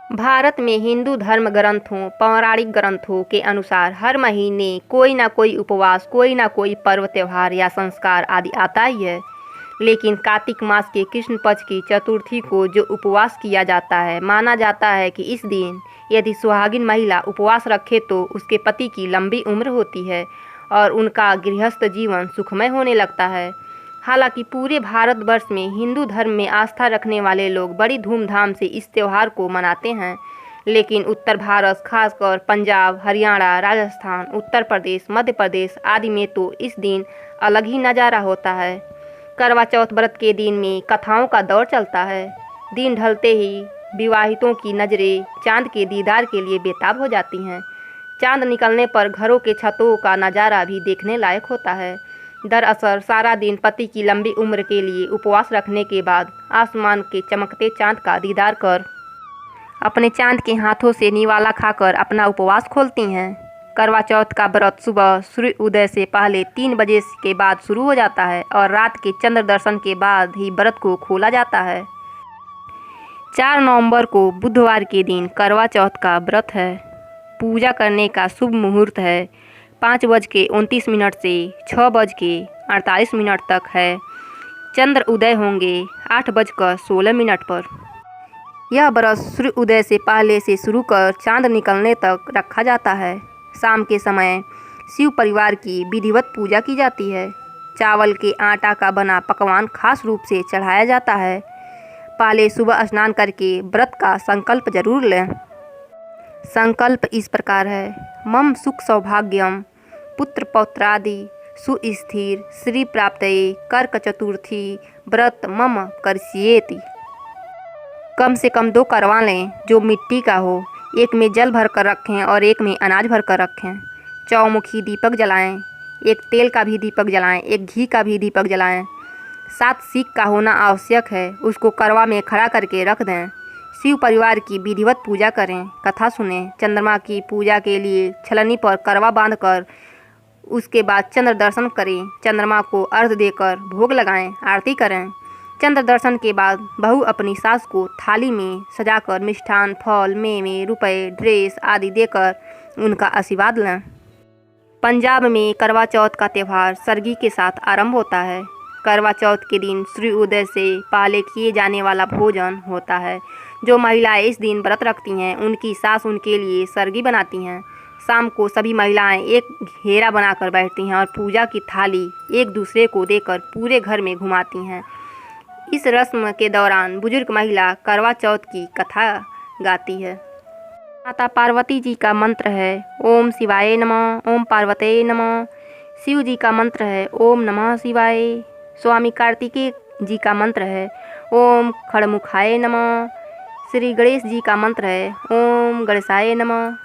भारत में हिंदू धर्म ग्रंथों, पौराणिक ग्रंथों के अनुसार हर महीने कोई ना कोई उपवास, कोई ना कोई पर्व, त्योहार या संस्कार आदि आता ही है। लेकिन कार्तिक मास के कृष्ण पक्ष की चतुर्थी को जो उपवास किया जाता है, माना जाता है कि इस दिन यदि सुहागिन महिला उपवास रखे तो उसके पति की लंबी उम्र होती है और उनका गृहस्थ जीवन सुखमय होने लगता है। हालांकि पूरे भारतवर्ष में हिंदू धर्म में आस्था रखने वाले लोग बड़ी धूमधाम से इस त्यौहार को मनाते हैं, लेकिन उत्तर भारत, खासकर पंजाब, हरियाणा, राजस्थान, उत्तर प्रदेश, मध्य प्रदेश आदि में तो इस दिन अलग ही नज़ारा होता है। करवा चौथ व्रत के दिन में कथाओं का दौर चलता है। दिन ढलते ही विवाहितों की नज़रें चांद के दीदार के लिए बेताब हो जाती हैं। चांद निकलने पर घरों के छतों का नज़ारा भी देखने लायक होता है। दरअसल सारा दिन पति की लंबी उम्र के लिए उपवास रखने के बाद आसमान के चमकते चांद का दीदार कर अपने चांद के हाथों से निवाला खाकर अपना उपवास खोलती हैं। करवा चौथ का व्रत सुबह सूर्य उदय से पहले 3 बजे के बाद शुरू हो जाता है और रात के चंद्र दर्शन के बाद ही व्रत को खोला जाता है। 4 नवंबर को बुधवार के दिन करवा चौथ का व्रत है। पूजा करने का शुभ मुहूर्त है 5:29 से 6:48 तक है। चंद्र उदय होंगे 8:16 पर। यह व्रत सूर्य उदय से पहले से शुरू कर चांद निकलने तक रखा जाता है। शाम के समय शिव परिवार की विधिवत पूजा की जाती है। चावल के आटा का बना पकवान खास रूप से चढ़ाया जाता है। पहले सुबह स्नान करके व्रत का संकल्प जरूर लें। संकल्प इस प्रकार है: मम सुख सौभाग्यम पुत्र पौत्रादि सुस्थिर श्री प्राप्तये कर्क चतुर्थी व्रत मम करिष्येति। कम से कम 2 करवा लें जो मिट्टी का हो। एक में जल भर कर रखें और एक में अनाज भर कर रखें। चौमुखी दीपक जलाएं। एक तेल का भी दीपक जलाएं, एक घी का भी दीपक जलाएं। 7 सीख का होना आवश्यक है। उसको करवा में खड़ा करके रख दें। शिव परिवार की विधिवत पूजा करें, कथा सुनें। चंद्रमा की पूजा के लिए छलनी पर करवा बांधकर उसके बाद चंद्र दर्शन करें। चंद्रमा को अर्घ्य देकर भोग लगाएं, आरती करें। चंद्र दर्शन के बाद बहू अपनी सास को थाली में सजाकर मिष्ठान, फल, मेवे, रुपए, ड्रेस आदि देकर उनका आशीर्वाद लें। पंजाब में करवा चौथ का त्यौहार सरगी के साथ आरंभ होता है। करवा चौथ के दिन सूर्य उदय से पहले किए जाने वाला भोजन होता है। जो महिलाएं इस दिन व्रत रखती हैं उनकी सास उनके लिए सरगी बनाती हैं। शाम को सभी महिलाएं एक घेरा बनाकर बैठती हैं और पूजा की थाली एक दूसरे को देकर पूरे घर में घुमाती हैं। इस रस्म के दौरान बुजुर्ग महिला करवा चौथ की कथा गाती है। माता पार्वती जी का मंत्र है ओम शिवाय नमः, ओम पार्वते नमः। शिव जी का मंत्र है ओम नमः शिवाय। स्वामी कार्तिकेय जी का मंत्र है ओम खड़मुखाय नमः। श्री गणेश जी का मंत्र है ओम गणेशाय नमः।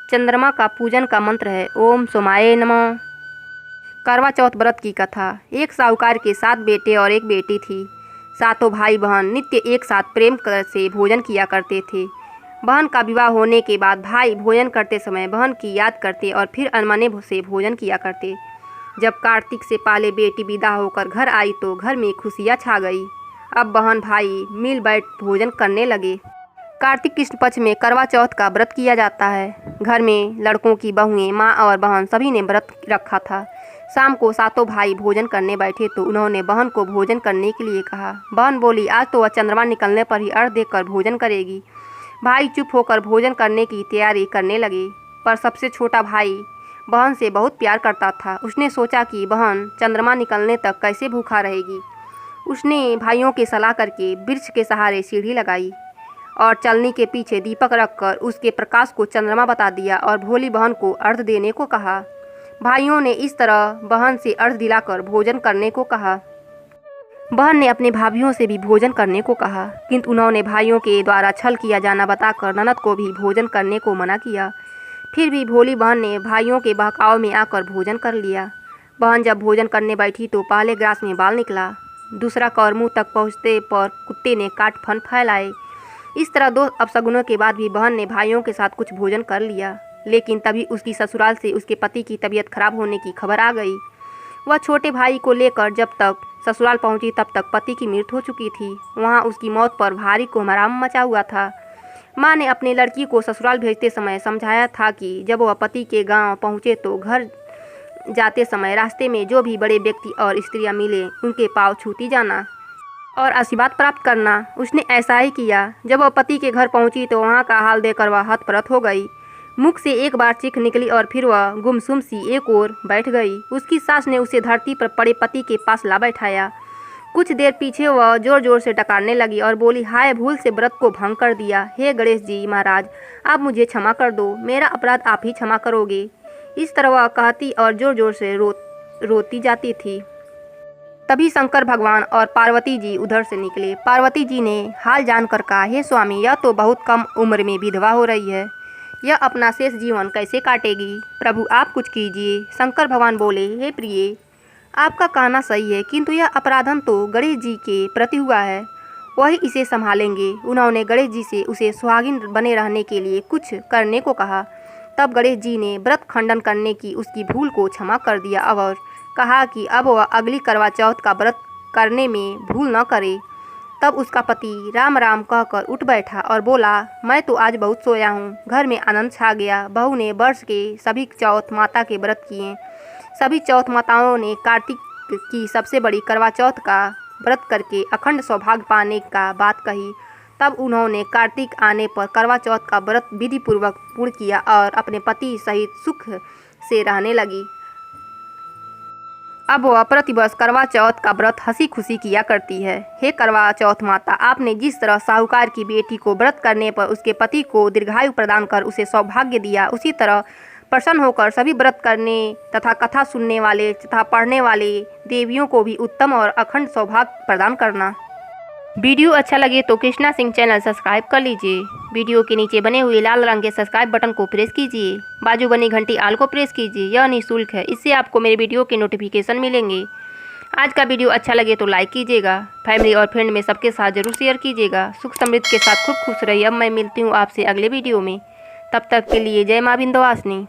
चंद्रमा का पूजन का मंत्र है ओम सोमाय नमः। करवा चौथ व्रत की कथा। एक साहूकार के 7 बेटे और एक बेटी थी। सातों भाई बहन नित्य एक साथ प्रेम से भोजन किया करते थे। बहन का विवाह होने के बाद भाई भोजन करते समय बहन की याद करते और फिर अनमने से भोजन किया करते। जब कार्तिक से पहले बेटी विदा होकर घर आई तो घर में खुशियाँ छा गई। अब बहन भाई मिल बैठ भोजन करने लगे। कार्तिक कृष्ण पक्ष में करवा चौथ का व्रत किया जाता है। घर में लड़कों की बहुएं, माँ और बहन सभी ने व्रत रखा था। शाम को सातों भाई भोजन करने बैठे तो उन्होंने बहन को भोजन करने के लिए कहा। बहन बोली आज तो वह चंद्रमा निकलने पर ही अर्घ्य देकर भोजन करेगी। भाई चुप होकर भोजन करने की तैयारी करने लगे, पर सबसे छोटा भाई बहन से बहुत प्यार करता था। उसने सोचा कि बहन चंद्रमा निकलने तक कैसे भूखा रहेगी। उसने भाइयों की सलाह करके वृक्ष के सहारे सीढ़ी लगाई और चलनी के पीछे दीपक रखकर उसके प्रकाश को चंद्रमा बता दिया और भोली बहन को अर्घ्य देने को कहा। भाइयों ने इस तरह बहन से अर्घ्य दिलाकर भोजन करने को कहा। बहन ने अपने भाभियों से भी भोजन करने को कहा, किंतु उन्होंने भाइयों के द्वारा छल किया जाना बताकर ननद को भी भोजन करने को मना किया। फिर भी भोली बहन ने भाइयों के बहकाव में आकर भोजन कर लिया। बहन जब भोजन करने बैठी तो पहले ग्रास में बाल निकला, दूसरा कौर मुँह तक पहुँचते पर कुत्ते ने काट फन फैलाए। इस तरह 2 अपशगुनों के बाद भी बहन ने भाइयों के साथ कुछ भोजन कर लिया, लेकिन तभी उसकी ससुराल से उसके पति की तबीयत खराब होने की खबर आ गई। वह छोटे भाई को लेकर जब तक ससुराल पहुंची तब तक पति की मृत्यु हो चुकी थी। वहां उसकी मौत पर भारी कोहराम मचा हुआ था। माँ ने अपनी लड़की को ससुराल भेजते समय समझाया था कि जब वह पति के गांव पहुँचे तो घर जाते समय रास्ते में जो भी बड़े व्यक्ति और स्त्रियां मिले उनके पाँव छूती जाना और आशीर्वाद प्राप्त करना। उसने ऐसा ही किया। जब वह पति के घर पहुंची तो वहां का हाल देखकर वह हतप्रत हो गई। मुख से एक बार चीख निकली और फिर वह गुमसुम सी एक ओर बैठ गई। उसकी सास ने उसे धरती पर पड़े पति के पास ला बैठाया। कुछ देर पीछे वह जोर जोर से डकारने लगी और बोली, हाय, भूल से व्रत को भंग कर दिया। हे गणेश जी महाराज, आप मुझे क्षमा कर दो, मेरा अपराध आप ही क्षमा करोगे। इस तरह वह कहती और जोर जोर से रोती जाती थी। तभी शंकर भगवान और पार्वती जी उधर से निकले। पार्वती जी ने हाल जानकर कहा, हे स्वामी, यह तो बहुत कम उम्र में विधवा हो रही है, यह अपना शेष जीवन कैसे काटेगी? प्रभु आप कुछ कीजिए। शंकर भगवान बोले, हे प्रिय, आपका कहना सही है, किंतु यह अपराधन तो गणेश जी के प्रति हुआ है, वही इसे संभालेंगे। उन्होंने गणेश जी से उसे सुहागिन बने रहने के लिए कुछ करने को कहा। तब गणेश जी ने व्रत खंडन करने की उसकी भूल को क्षमा कर दिया और कहा कि अब वह अगली करवा चौथ का व्रत करने में भूल न करे। तब उसका पति राम राम कहकर उठ बैठा और बोला, मैं तो आज बहुत सोया हूँ। घर में आनंद छा गया। बहू ने वर्ष के सभी चौथ माता के व्रत किए। सभी चौथ माताओं ने कार्तिक की सबसे बड़ी करवा चौथ का व्रत करके अखंड सौभाग्य पाने का बात कही। तब उन्होंने कार्तिक आने पर करवा चौथ का व्रत विधि पूर्वक पूर्ण किया और अपने पति सहित सुख से रहने लगी। अब वह प्रतिवर्ष करवा चौथ का व्रत हंसी खुशी किया करती है। हे करवा चौथ माता, आपने जिस तरह साहूकार की बेटी को व्रत करने पर उसके पति को दीर्घायु प्रदान कर उसे सौभाग्य दिया, उसी तरह प्रसन्न होकर सभी व्रत करने तथा कथा सुनने वाले तथा पढ़ने वाले देवियों को भी उत्तम और अखंड सौभाग्य प्रदान करना। वीडियो अच्छा लगे तो कृष्णा सिंह चैनल सब्सक्राइब कर लीजिए। वीडियो के नीचे बने हुए लाल रंग के सब्सक्राइब बटन को प्रेस कीजिए। बाजू बनी घंटी आल को प्रेस कीजिए। यह निःशुल्क है, इससे आपको मेरे वीडियो के नोटिफिकेशन मिलेंगे। आज का वीडियो अच्छा लगे तो लाइक कीजिएगा। फैमिली और फ्रेंड में सबके साथ जरूर शेयर कीजिएगा। सुख समृद्धि के साथ खूब खुश रहिए। अब मैं मिलती हूँ आपसे अगले वीडियो में। तब तक के लिए जय माँ विंध्यवासिनी।